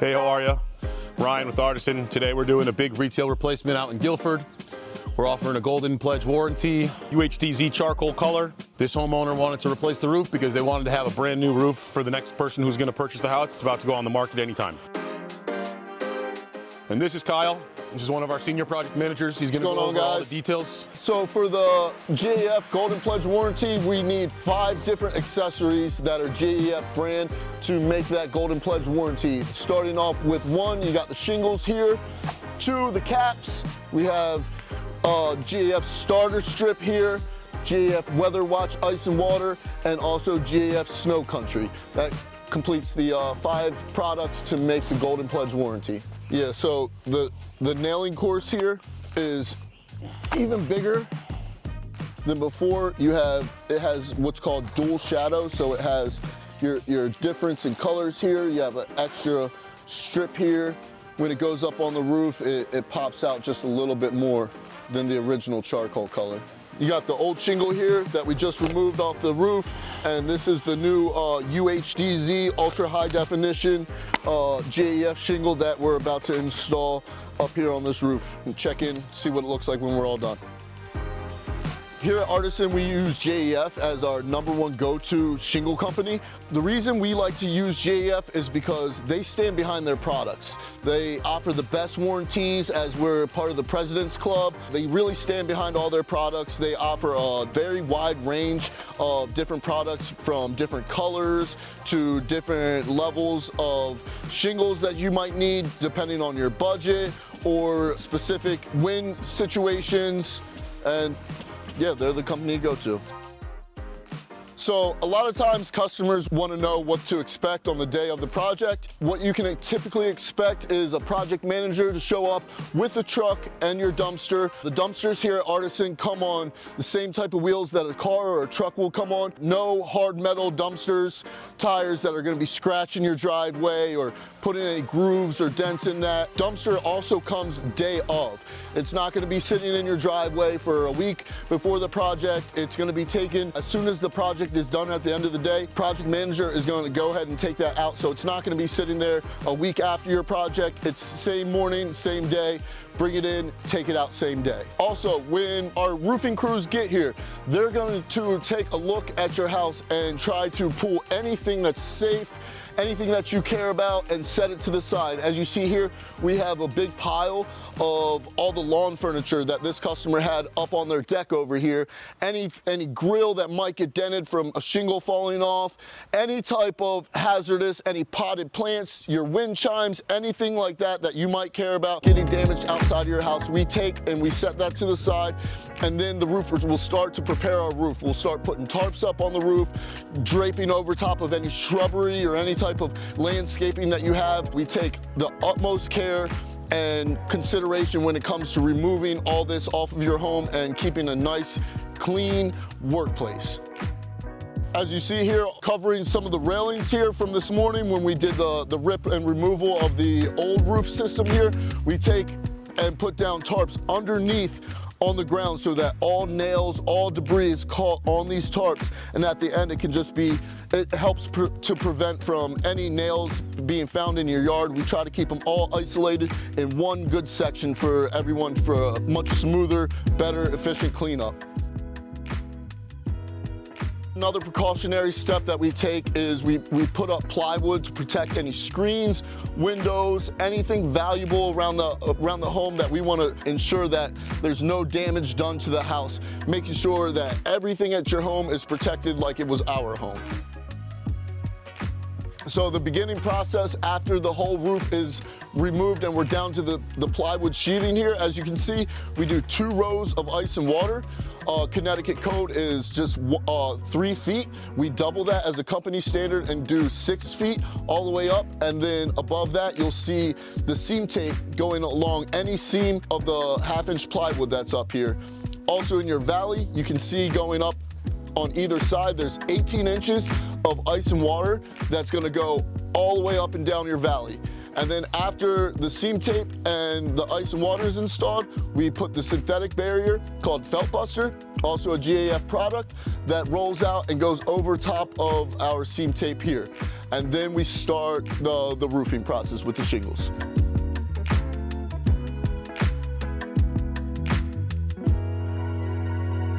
Hey, how are you? Ryan with Artisan. Today we're doing a big retail replacement out in Guilford. We're offering a Golden Pledge warranty, UHDZ charcoal color. This homeowner wanted to replace the roof because they wanted to have a brand new roof for the next person who's going to purchase the house. It's about to go on the market anytime. And this is Kyle. This is one of our senior project managers. He's going to go over all the details. So for the GAF Golden Pledge warranty, we need 5 different accessories that are GAF brand to make that Golden Pledge warranty. Starting off with 1, you got the shingles here. 2, the caps. We have GAF starter strip here, GAF Weather Watch Ice and Water, and also GAF Snow Country. That completes the 5 products to make the Golden Pledge warranty. Yeah, so the nailing course here is even bigger than before. It has what's called dual shadow, so it has your difference in colors here. You have an extra strip here. When it goes up on the roof, it pops out just a little bit more than the original charcoal color. You got the old shingle here that we just removed off the roof, and this is the new UHDZ ultra high definition GAF shingle that we're about to install up here on this roof. And check in, see what it looks like when we're all done. Here at Artisan, we use GAF as our #1 go-to shingle company. The reason we like to use GAF is because they stand behind their products. They offer the best warranties, as we're part of the President's Club. They really stand behind all their products. They offer a very wide range of different products, from different colors to different levels of shingles that you might need depending on your budget or specific wind situations. And yeah, they're the company to go to. So a lot of times customers want to know what to expect on the day of the project. What you can typically expect is a project manager to show up with the truck and your dumpster. The dumpsters here at Artisan come on the same type of wheels that a car or a truck will come on. No hard metal dumpsters, tires that are going to be scratching your driveway or putting any grooves or dents in that. Dumpster also comes day of. It's not going to be sitting in your driveway for a week before the project. It's going to be taken as soon as the project is done at the end of the day. Project manager is going to go ahead and take that out, so it's not going to be sitting there a week after your project. It's same morning, same day. Bring it in, take it out same day. Also, when our roofing crews get here, they're going to take a look at your house and try to pull anything that's safe, anything that you care about, and set it to the side. As you see here, we have a big pile of all the lawn furniture that this customer had up on their deck over here. Any grill that might get dented from a shingle falling off, any type of hazardous, any potted plants, your wind chimes, anything like that that you might care about getting damaged outside of your house, we take and we set that to the side. And then the roofers will start to prepare our roof. We'll start putting tarps up on the roof, draping over top of any shrubbery or any type of landscaping that you have. We take the utmost care and consideration when it comes to removing all this off of your home and keeping a nice, clean workplace. As you see here, covering some of the railings here from this morning when we did the rip and removal of the old roof system here, we take and put down tarps underneath on the ground so that all nails, all debris is caught on these tarps, and at the end it helps to prevent from any nails being found in your yard. We try to keep them all isolated in one good section for everyone for a much smoother, better, efficient cleanup. Another precautionary step that we take is we put up plywood to protect any screens, windows, anything valuable around the home that we want to ensure that there's no damage done to the house, making sure that everything at your home is protected like it was our home. So the beginning process after the whole roof is removed and we're down to the plywood sheathing here, as you can see, we do 2 rows of ice and water. Connecticut code is just 3 feet. We double that as a company standard and do 6 feet all the way up. And then above that, you'll see the seam tape going along any seam of the 1/2-inch plywood that's up here. Also in your valley, you can see going up on either side, there's 18 inches of ice and water that's gonna go all the way up and down your valley. And then after the seam tape and the ice and water is installed, we put the synthetic barrier called Felt Buster Also a GAF product that rolls out and goes over top of our seam tape here. And then we start the roofing process with the shingles.